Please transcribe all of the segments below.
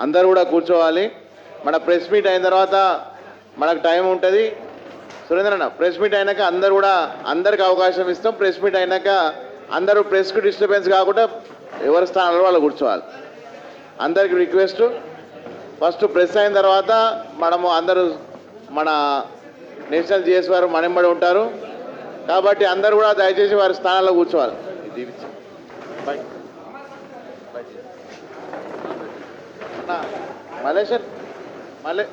అందరూ కూడా కూర్చోవాలి. మన ప్రెస్ మీట్ అయిన తర్వాత మనకు టైం ఉంటుంది. సురేంద్ర అన్న, ప్రెస్ మీట్ అయినాక అందరు కూడా అందరికి అవకాశం ఇస్తాం. ప్రెస్ మీట్ అయినాక అందరూ ప్రెస్కు డిస్టర్బెన్స్ కాకుండా ఎవరి స్థానంలో వాళ్ళు కూర్చోవాలి. అందరికి రిక్వెస్ట్, ఫస్ట్ ప్రెస్ అయిన తర్వాత మనము అందరూ మన నేషనల్ జిఎస్ వారు మనంబడి ఉంటారు కాబట్టి అందరూ కూడా దయచేసి వారి స్థానాల్లో కూర్చోవాలి. మలేషర్ మలే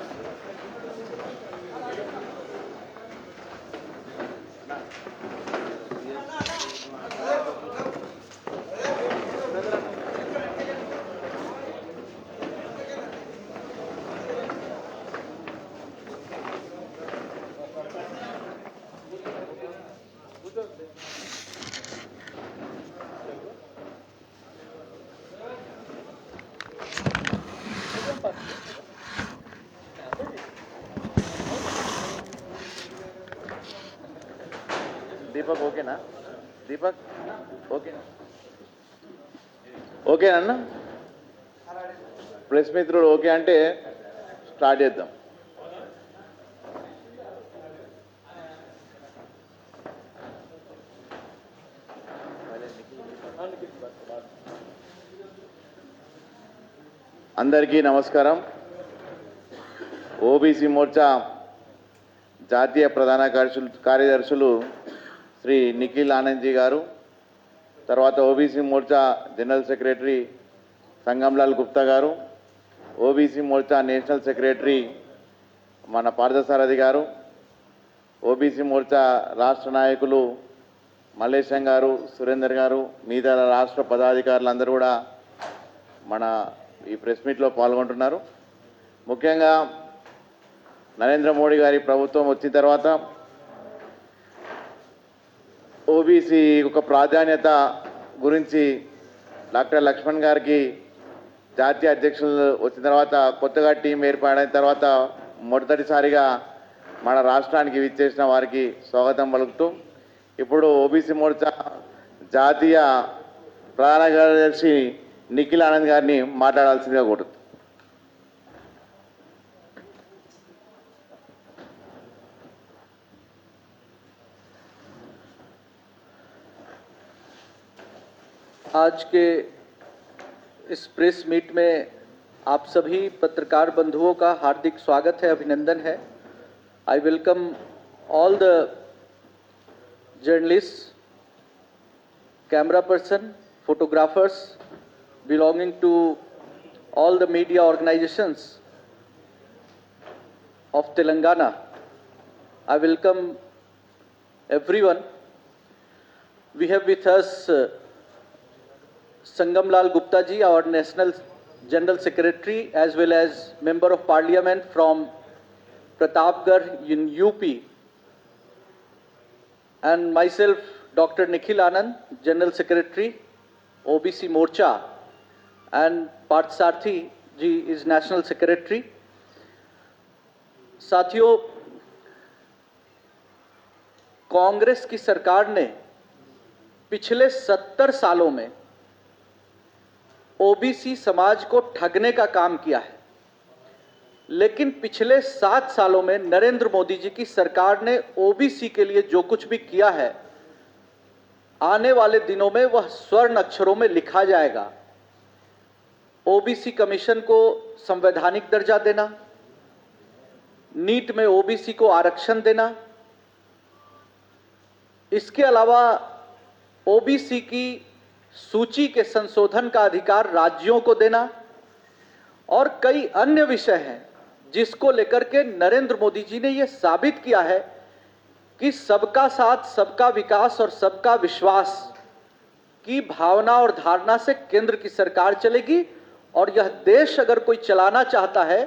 దీపక్ ఓకేనా? దీపక్ ఓకేనా? ఓకేనా? ప్రెస్ మిత్రుడు ఓకే అంటే స్టార్ట్ చేద్దాం. అందరికీ నమస్కారం. ఓబీసీ మోర్చా జాతీయ ప్రధాన కార్యదర్శులు శ్రీ నిఖిల్ ఆనంద్ జీ గారు, తర్వాత OBC Morcha general secretary Sangamlal Gupta గారు, ఓబీసీ మోర్చా నేషనల్ సెక్రటరీ మన పార్థసారథి గారు, ఓబీసీ మోర్చా రాష్ట్ర నాయకులు మల్లేశం గారు, సురేందర్ గారు, మిగతా రాష్ట్ర పదాధికారులందరూ కూడా మన ఈ ప్రెస్ మీట్లో పాల్గొంటున్నారు. ముఖ్యంగా నరేంద్ర మోడీ గారి ప్రభుత్వం వచ్చిన తర్వాత ఓబీసీ ఒక ప్రాధాన్యత గురించి డాక్టర్ లక్ష్మణ్ గారికి జాతీయ అధ్యక్షులు వచ్చిన తర్వాత కొత్తగా టీం ఏర్పడిన తర్వాత మొదటిసారిగా మన రాష్ట్రానికి విచ్చేసిన వారికి స్వాగతం పలుకుతూ ఇప్పుడు ఓబీసీ మోర్చా జాతీయ ప్రధాన కార్యదర్శి నిఖిల్ ఆనంద్ గారిని మాట్లాడాల్సిందిగా కోరుతుంది. आज के इस प्रेस मीट में आप सभी पत्रकार बंधुओं का हार्दिक स्वागत है, अभिनंदन है. I welcome all the journalist, camera person, photographers belonging to all the media organizations of Telangana. I welcome everyone. We have with us Sangamlal Gupta ji, our National General Secretary, as well as Member of Parliament from Pratapgarh in UP, and myself, Dr. Nikhil Anand, General Secretary, OBC Morcha, and Parthsarathy ji is National Secretary. साथियों, कांग्रेस की सरकार ने पिछले 70 सालों में OBC समाज को ठगने का काम किया है, लेकिन पिछले 7 सालों में नरेंद्र मोदी जी की सरकार ने ओबीसी के लिए जो कुछ भी किया है, आने वाले दिनों में वह स्वर्ण अक्षरों में लिखा जाएगा. ओबीसी कमीशन को संवैधानिक दर्जा देना, नीट में ओबीसी को आरक्षण देना, इसके अलावा ओबीसी की सूची के संशोधन का अधिकार राज्यों को देना और कई अन्य विषय हैं जिसको लेकर के नरेंद्र मोदी जी ने यह साबित किया है कि सबका साथ, सबका विकास और सबका विश्वास की भावना और धारणा से केंद्र की सरकार चलेगी. और यह देश अगर कोई चलाना चाहता है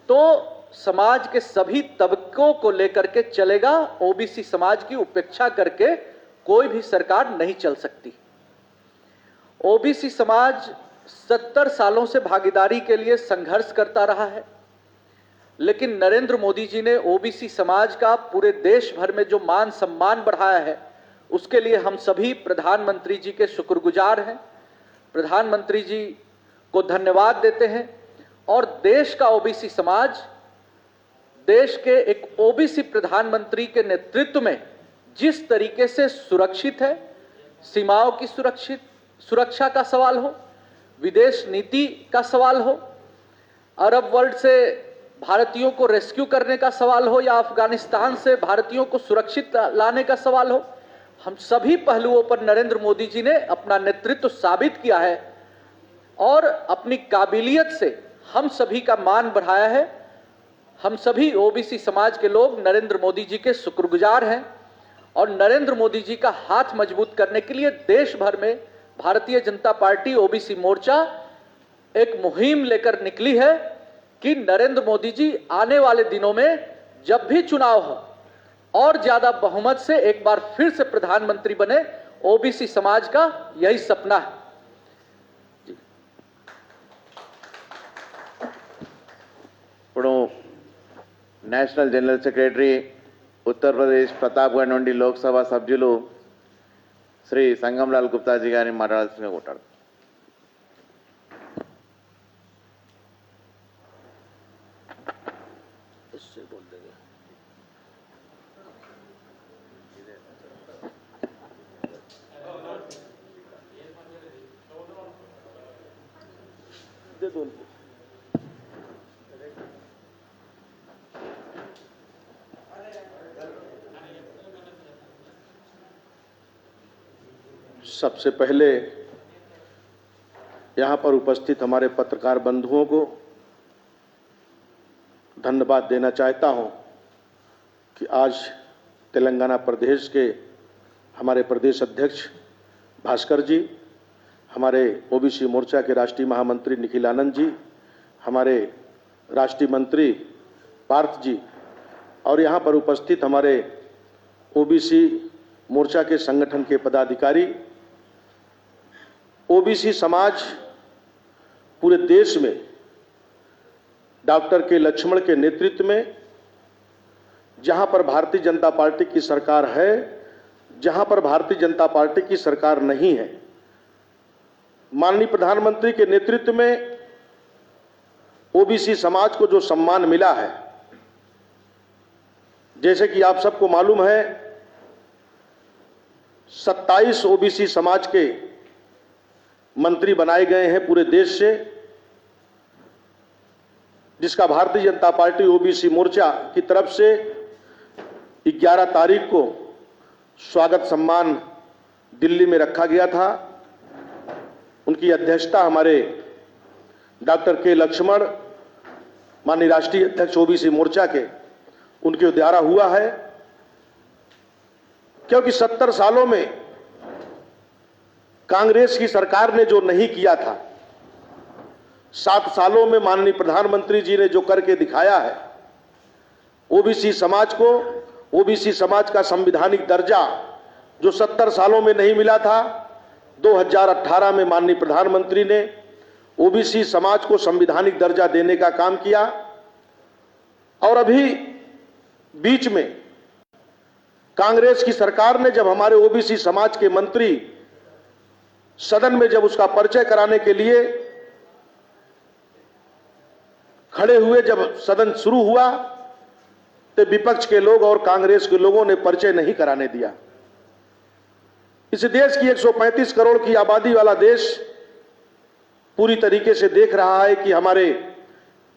तो समाज के सभी तबकों को लेकर के चलेगा. ओबीसी समाज की उपेक्षा करके कोई भी सरकार नहीं चल सकती. ओबीसी समाज 70 सालों से भागीदारी के लिए संघर्ष करता रहा है, लेकिन नरेंद्र मोदी जी ने ओबीसी समाज का पूरे देश भर में जो मान सम्मान बढ़ाया है, उसके लिए हम सभी प्रधानमंत्री जी के शुक्रगुजार हैं. प्रधानमंत्री जी को धन्यवाद देते हैं और देश का ओबीसी समाज देश के एक ओबीसी प्रधानमंत्री के नेतृत्व में जिस तरीके से सुरक्षित है, सीमाओं की सुरक्षा का सवाल हो, विदेश नीति का सवाल हो, अरब वर्ल्ड से भारतीयों को रेस्क्यू करने का सवाल हो, या अफगानिस्तान से भारतीयों को सुरक्षित लाने का सवाल हो, हम सभी पहलुओं पर नरेंद्र मोदी जी ने अपना नेतृत्व साबित किया है और अपनी काबिलियत से हम सभी का मान बढ़ाया है। हम सभी ओबीसी समाज के लोग नरेंद्र मोदी जी के शुक्रगुजार हैं और नरेंद्र मोदी जी का हाथ मजबूत करने के लिए देश भर में भारतीय जनता पार्टी ओबीसी मोर्चा एक मुहिम लेकर निकली है कि नरेंद्र मोदी जी आने वाले दिनों में जब भी चुनाव हो और ज्यादा बहुमत से एक बार फिर से प्रधानमंत्री बने। ओबीसी समाज का यही सपना है। ఇప్పుడు national general secretary Uttar Pradesh Pratapgarh నుండి లోక్సభ సభ్యులు శ్రీ సంగంలాల్ గుప్తాజీ గారిని మాట్లాడాల్సిందిగా కోరారు. सबसे पहले यहाँ पर उपस्थित हमारे पत्रकार बंधुओं को धन्यवाद देना चाहता हूँ कि आज तेलंगाना प्रदेश के हमारे प्रदेश अध्यक्ष भास्कर जी, हमारे ओबीसी मोर्चा के राष्ट्रीय महामंत्री निखिल आनंद जी, हमारे राष्ट्रीय मंत्री पार्थ जी और यहाँ पर उपस्थित हमारे ओबीसी मोर्चा के संगठन के पदाधिकारी, ओबीसी समाज पूरे देश में डॉक्टर के लक्ष्मण के नेतृत्व में, जहां पर भारतीय जनता पार्टी की सरकार है, जहां पर भारतीय जनता पार्टी की सरकार नहीं है, माननीय प्रधानमंत्री के नेतृत्व में ओबीसी समाज को जो सम्मान मिला है, जैसे कि आप सबको मालूम है 27 ओबीसी समाज के मंत्री बनाए गए हैं पूरे देश से, जिसका भारतीय जनता पार्टी ओबीसी मोर्चा की तरफ से 11 तारीख को स्वागत सम्मान दिल्ली में रखा गया था। उनकी अध्यक्षता हमारे डॉक्टर के लक्ष्मण, माननीय राष्ट्रीय अध्यक्ष ओबीसी मोर्चा के, उनके द्वारा हुआ है। क्योंकि 70 सालों में कांग्रेस की सरकार ने जो नहीं किया था, 7 सालों में माननीय प्रधानमंत्री जी ने जो करके दिखाया है, ओबीसी समाज को, ओबीसी समाज का संवैधानिक दर्जा जो 70 सालों में नहीं मिला था, 2018 में माननीय प्रधानमंत्री ने ओबीसी समाज को संवैधानिक दर्जा देने का काम किया। और अभी बीच में कांग्रेस की सरकार ने जब हमारे ओबीसी समाज के मंत्री सदन में जब उसका परिचय कराने के लिए खड़े हुए, जब सदन शुरू हुआ तो विपक्ष के लोग और कांग्रेस के लोगों ने परिचय नहीं कराने दिया। इस देश की 135 करोड़ की आबादी वाला देश पूरी तरीके से देख रहा है कि हमारे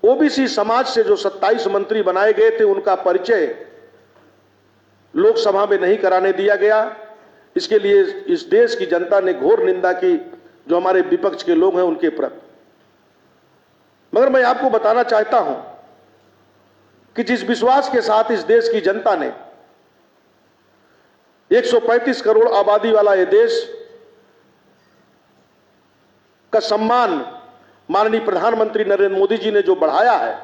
ओबीसी समाज से जो 27 मंत्री बनाए गए थे, उनका परिचय लोकसभा में नहीं कराने दिया गया। इसके लिए इस देश की जनता ने घोर निंदा की, जो हमारे विपक्ष के लोग हैं उनके प्रति। मगर मैं आपको बताना चाहता हूं कि जिस विश्वास के साथ इस देश की जनता ने 135 करोड़ आबादी वाला यह देश का सम्मान माननीय प्रधानमंत्री नरेंद्र मोदी जी ने जो बढ़ाया है,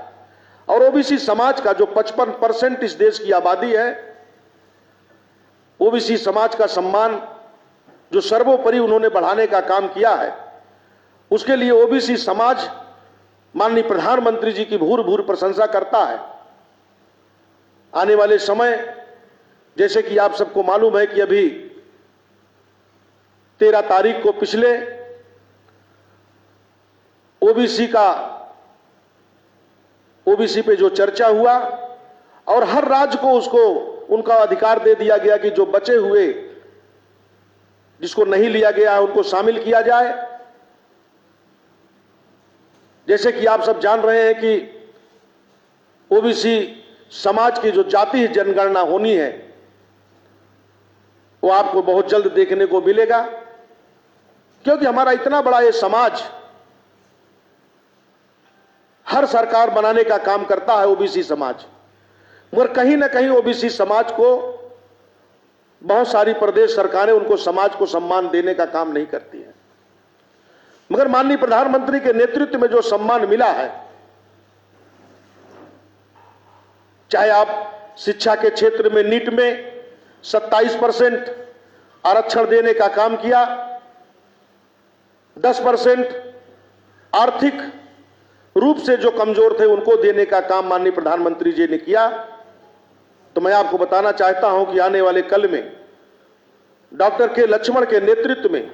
और ओबीसी समाज का जो 55% इस देश की आबादी है, ओबीसी समाज का सम्मान जो सर्वोपरि उन्होंने बढ़ाने का काम किया है, उसके लिए ओबीसी समाज माननीय प्रधानमंत्री जी की भूर भूर प्रशंसा करता है। आने वाले समय, जैसे कि आप सबको मालूम है कि अभी 13 तारीख को पिछले ओबीसी का ओबीसी पे जो चर्चा हुआ और हर राज्य को उसको उनका अधिकार दे दिया गया कि जो बचे हुए जिसको नहीं लिया गया है उनको शामिल किया जाए। जैसे कि आप सब जान रहे हैं कि ओबीसी समाज की जो जातीय जनगणना होनी है वो आपको बहुत जल्द देखने को मिलेगा, क्योंकि हमारा इतना बड़ा ये समाज हर सरकार बनाने का काम करता है ओबीसी समाज, मगर कहीं ना कहीं ओबीसी समाज को बहुत सारी प्रदेश सरकारें उनको समाज को सम्मान देने का काम नहीं करती है। मगर माननीय प्रधानमंत्री के नेतृत्व में जो सम्मान मिला है, चाहे आप शिक्षा के क्षेत्र में नीट में 27% आरक्षण देने का काम किया, 10% आर्थिक रूप से जो कमजोर थे उनको देने का काम माननीय प्रधानमंत्री जी ने किया, तो मैं आपको बताना चाहता हूं कि आने वाले कल में डॉक्टर के लक्ष्मण के नेतृत्व में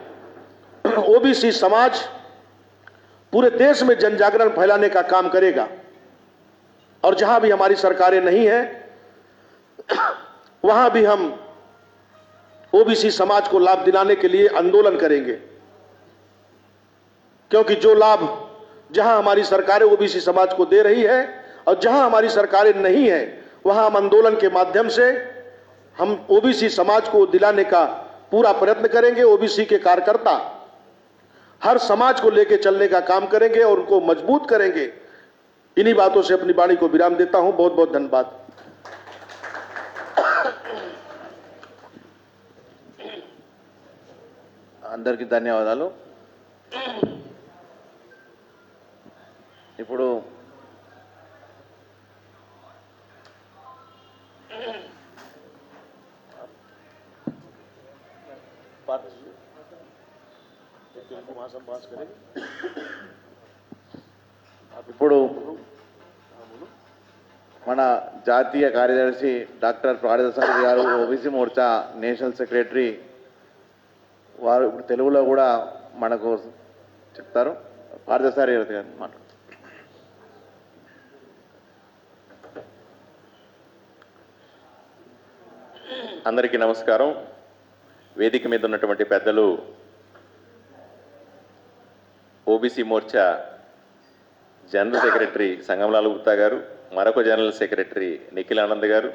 ओबीसी समाज पूरे देश में जन जागरण फैलाने का काम करेगा और जहां भी हमारी सरकारें नहीं हैं वहां भी हम ओबीसी समाज को लाभ दिलाने के लिए आंदोलन करेंगे, क्योंकि जो लाभ जहां हमारी सरकारें ओबीसी समाज को दे रही है और जहां हमारी सरकारें नहीं है वहां हम आंदोलन के माध्यम से हम ओबीसी समाज को दिलाने का पूरा प्रयत्न करेंगे। ओबीसी के कार्यकर्ता हर समाज को लेकर चलने का काम करेंगे और उनको मजबूत करेंगे। इन्हीं बातों से अपनी वाणी को विराम देता हूं। बहुत बहुत धन्यवाद। అందరికీ ధన్యవాదాలు। ఇప్పుడు ఇప్పుడు మన జాతీయ కార్యదర్శి డాక్టర్ పార్థసారథి గారు ఓబీసీ మోర్చా నేషనల్ సెక్రటరీ వారు ఇప్పుడు తెలుగులో కూడా మనకు చెప్తారు। పార్థసారథి గారు మాట్లాడు। అందరికీ నమస్కారం। వేదిక మీద ఉన్నటువంటి పెద్దలు OBC Morcha general secretary Sangamlal Gupta గారు, మరొక జనరల్ సెక్రటరీ నిఖిల్ ఆనంద్ గారు,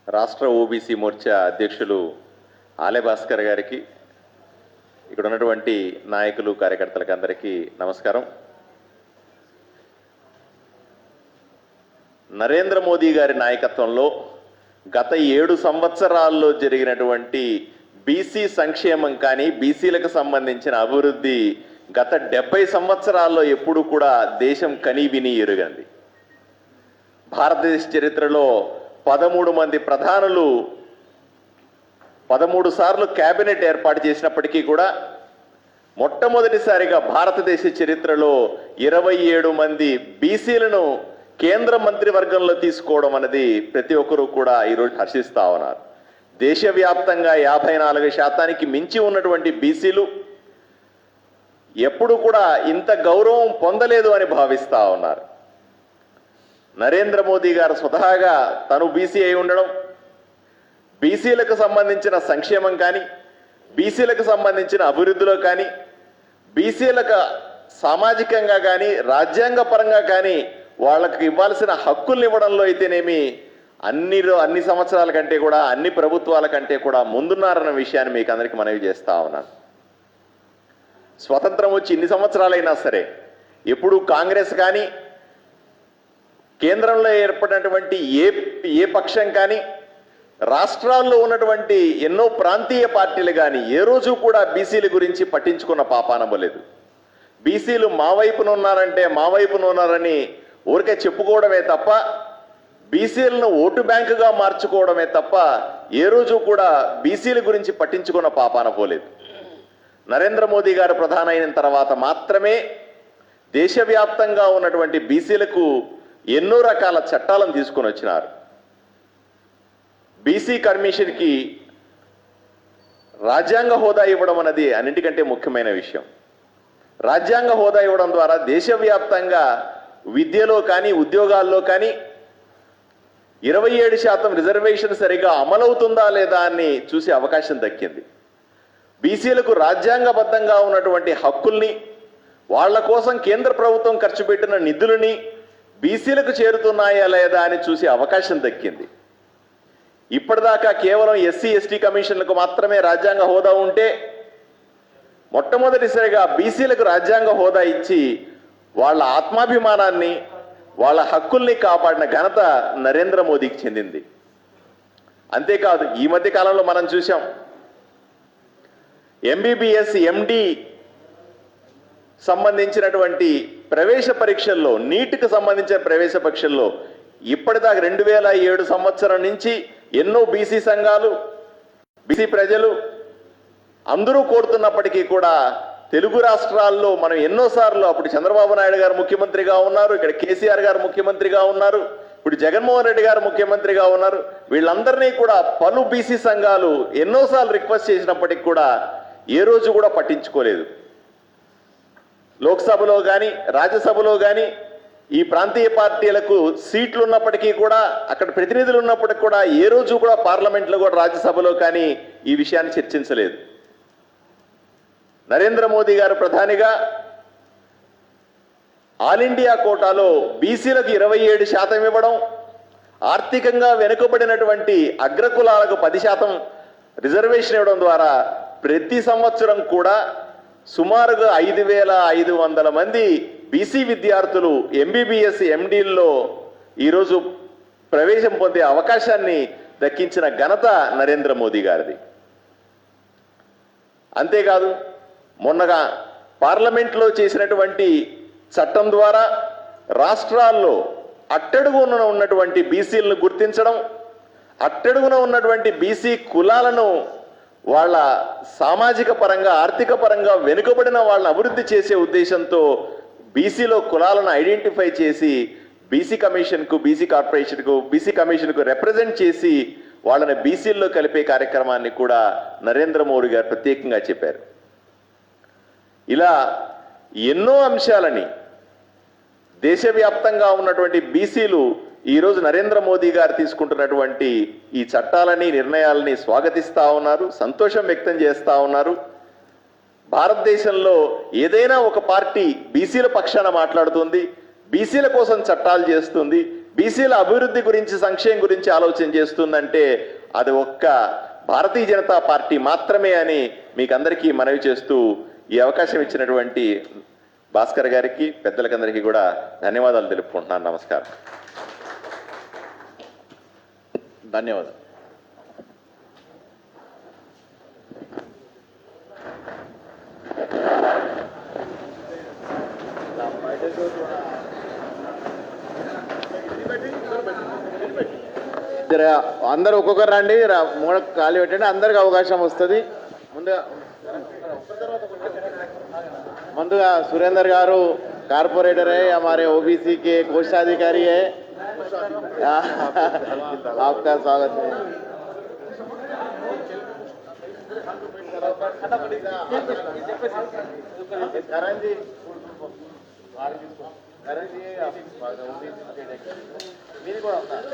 రాష్ట్ర ఓబీసీ మోర్చా అధ్యక్షులు ఆలే భాస్కర్ గారికి, ఇక్కడ ఉన్నటువంటి నాయకులు కార్యకర్తలకు అందరికీ నమస్కారం। నరేంద్ర మోదీ గారి నాయకత్వంలో గత 7 సంవత్సరాల్లో జరిగినటువంటి బీసీ సంక్షేమం కానీ బీసీలకు సంబంధించిన అభివృద్ధి గత 70 సంవత్సరాల్లో ఎప్పుడు కూడా దేశం కని విని ఎరుగంది। భారతదేశ చరిత్రలో 13 మంది ప్రధానులు 13 సార్లు కేబినెట్ ఏర్పాటు చేసినప్పటికీ కూడా మొట్టమొదటిసారిగా భారతదేశ చరిత్రలో 27 మంది బీసీలను కేంద్ర మంత్రివర్గంలో తీసుకోవడం అనేది ప్రతి ఒక్కరూ కూడా ఈరోజు హర్షిస్తా ఉన్నారు। దేశవ్యాప్తంగా 54% మించి ఉన్నటువంటి బీసీలు ఎప్పుడు కూడా ఇంత గౌరవం పొందలేదు అని భావిస్తా ఉన్నారు। నరేంద్ర మోదీ గారు స్వతహాగా తను బీసీ అయి ఉండడం, బీసీలకు సంబంధించిన సంక్షేమం కానీ బీసీలకు సంబంధించిన అభివృద్ధిలో కానీ బీసీలకు సామాజికంగా కానీ రాజ్యాంగ పరంగా కానీ వాళ్ళకి ఇవ్వాల్సిన హక్కుల్ని ఇవ్వడంలో అయితేనేమి అన్ని సంవత్సరాల కంటే కూడా అన్ని ప్రభుత్వాల కంటే కూడా ముందున్నారన్న విషయాన్ని మీకు అందరికీ మనవి చేస్తా ఉన్నాను। స్వతంత్రం వచ్చి ఇన్ని సంవత్సరాలైనా సరే ఎప్పుడు కాంగ్రెస్ కానీ కేంద్రంలో ఏర్పడినటువంటి ఏ పక్షం కానీ రాష్ట్రాల్లో ఉన్నటువంటి ఎన్నో ప్రాంతీయ పార్టీలు కానీ ఏ రోజు కూడా బీసీల గురించి పట్టించుకున్న పాపానవ్వలేదు। బీసీలు మా వైపున ఉన్నారంటే మా వైపున ఉన్నారని ఊరికే చెప్పుకోవడమే తప్ప బీసీలను ఓటు బ్యాంకుగా మార్చుకోవడమే తప్ప ఏ రోజు కూడా బీసీల గురించి పట్టించుకున్న పాపాన పోలేదు। నరేంద్ర మోదీ గారు ప్రధాని అయిన తర్వాత మాత్రమే దేశవ్యాప్తంగా ఉన్నటువంటి బీసీలకు ఎన్నో రకాల చట్టాలను తీసుకొని వచ్చినారు। బీసీ కమిషన్కి రాజ్యాంగ హోదా ఇవ్వడం అనేది అన్నిటికంటే ముఖ్యమైన విషయం। రాజ్యాంగ హోదా ఇవ్వడం ద్వారా దేశవ్యాప్తంగా విద్యలో కానీ ఉద్యోగాల్లో కానీ 27% రిజర్వేషన్ సరిగా అమలవుతుందా లేదా అని చూసే అవకాశం దక్కింది. బీసీలకు రాజ్యాంగబద్ధంగా ఉన్నటువంటి హక్కుల్ని, వాళ్ల కోసం కేంద్ర ప్రభుత్వం ఖర్చు పెట్టిన నిధులని బీసీలకు చేరుతున్నాయా లేదా అని చూసే అవకాశం దక్కింది. ఇప్పటిదాకా కేవలం ఎస్సీ ఎస్టీ కమిషన్లకు మాత్రమే రాజ్యాంగ హోదా ఉంటే మొట్టమొదటిసారిగా బీసీలకు రాజ్యాంగ హోదా ఇచ్చి వాళ్ళ ఆత్మాభిమానాన్ని, వాళ్ళ హక్కుల్ని కాపాడిన ఘనత నరేంద్ర మోదీకి చెందింది. అంతేకాదు, ఈ మధ్య కాలంలో మనం చూసాం ఎంబీబీఎస్ ఎండి సంబంధించినటువంటి ప్రవేశ పరీక్షల్లో, నీట్కి సంబంధించిన ప్రవేశ పరీక్షల్లో ఇప్పటిదాకా 2007 సంవత్సరం నుంచి ఎన్నో బీసీ సంఘాలు, బీసీ ప్రజలు అందరూ కోరుతున్నప్పటికీ కూడా తెలుగు రాష్ట్రాల్లో మనం ఎన్నోసార్లు, అప్పుడు చంద్రబాబు నాయుడు గారు ముఖ్యమంత్రిగా ఉన్నారు, ఇక్కడ కేసీఆర్ గారు ముఖ్యమంత్రిగా ఉన్నారు, ఇప్పుడు జగన్మోహన్ రెడ్డి గారు ముఖ్యమంత్రిగా ఉన్నారు, వీళ్ళందరినీ కూడా పలు బీసీ సంఘాలు ఎన్నోసార్లు రిక్వెస్ట్ చేసినప్పటికీ కూడా ఏ రోజు కూడా పట్టించుకోలేదు. లోక్సభలో కానీ రాజ్యసభలో కానీ ఈ ప్రాంతీయ పార్టీలకు సీట్లు ఉన్నప్పటికీ కూడా, అక్కడ ప్రతినిధులు ఉన్నప్పటికీ కూడా ఏ రోజు కూడా పార్లమెంట్లో కూడా రాజ్యసభలో కానీ ఈ విషయాన్ని చర్చించలేదు. నరేంద్ర మోదీ గారు ప్రధానిగా ఆల్ ఇండియా కోటాలో బీసీలకు 27% ఇవ్వడం, ఆర్థికంగా వెనుకబడినటువంటి అగ్రకులాలకు 10% రిజర్వేషన్ ఇవ్వడం ద్వారా ప్రతి సంవత్సరం కూడా సుమారుగా 5,500 మంది బీసీ విద్యార్థులు ఎంబీబీఎస్ ఎండీల్లో ఈరోజు ప్రవేశం పొందే అవకాశాన్ని దక్కించిన ఘనత నరేంద్ర మోదీ గారిది. అంతేకాదు, మొన్నగా పార్లమెంట్లో చేసినటువంటి చట్టం ద్వారా రాష్ట్రాల్లో అట్టడుగున ఉన్నటువంటి బీసీలను గుర్తించడం, అట్టడుగున ఉన్నటువంటి బీసీ కులాలను వాళ్ళ సామాజిక పరంగా, ఆర్థిక పరంగా వెనుకబడిన వాళ్ళని అభివృద్ధి చేసే ఉద్దేశంతో బీసీలో కులాలను ఐడెంటిఫై చేసి బీసీ కమిషన్కు, బీసీ కార్పొరేషన్కు, బీసీ కమిషన్కు రిప్రజెంట్ చేసి వాళ్ళని బీసీల్లో కలిపే కార్యక్రమాన్ని కూడా నరేంద్ర మోడీ గారు ప్రత్యేకంగా చెప్పారు. ఇలా ఎన్నో అంశాలని దేశవ్యాప్తంగా ఉన్నటువంటి బీసీలు ఈరోజు నరేంద్ర మోదీ గారు తీసుకుంటున్నటువంటి ఈ చట్టాలని, నిర్ణయాలని స్వాగతిస్తా ఉన్నారు, సంతోషం వ్యక్తం చేస్తా ఉన్నారు. భారతదేశంలో ఏదైనా ఒక పార్టీ బీసీల పక్షాన మాట్లాడుతుంది, బీసీల కోసం చట్టాలు చేస్తుంది, బీసీల అభివృద్ధి గురించి, సంక్షేమం గురించి ఆలోచన చేస్తుందంటే అది ఒక్క భారతీయ జనతా పార్టీ మాత్రమే అని మీకు అందరికీ మనవి చేస్తూ ఈ అవకాశం ఇచ్చినటువంటి భాస్కర్ గారికి, పెద్దలకందరికీ కూడా ధన్యవాదాలు తెలుపుకుంటున్నాను. నమస్కారం. ధన్యవాదాలు. అందరూ ఒక్కొక్కరు రండి, మూడ ఖాళీ పెట్టండి, అందరికి అవకాశం వస్తుంది. ముందుగా सुरेंद्र गारू कारपोरेटर है, हमारे ओबीसी के कोषाधिकारी है, आपका स्वागत है. करण जी మీరు కూడా ఉన్నారు.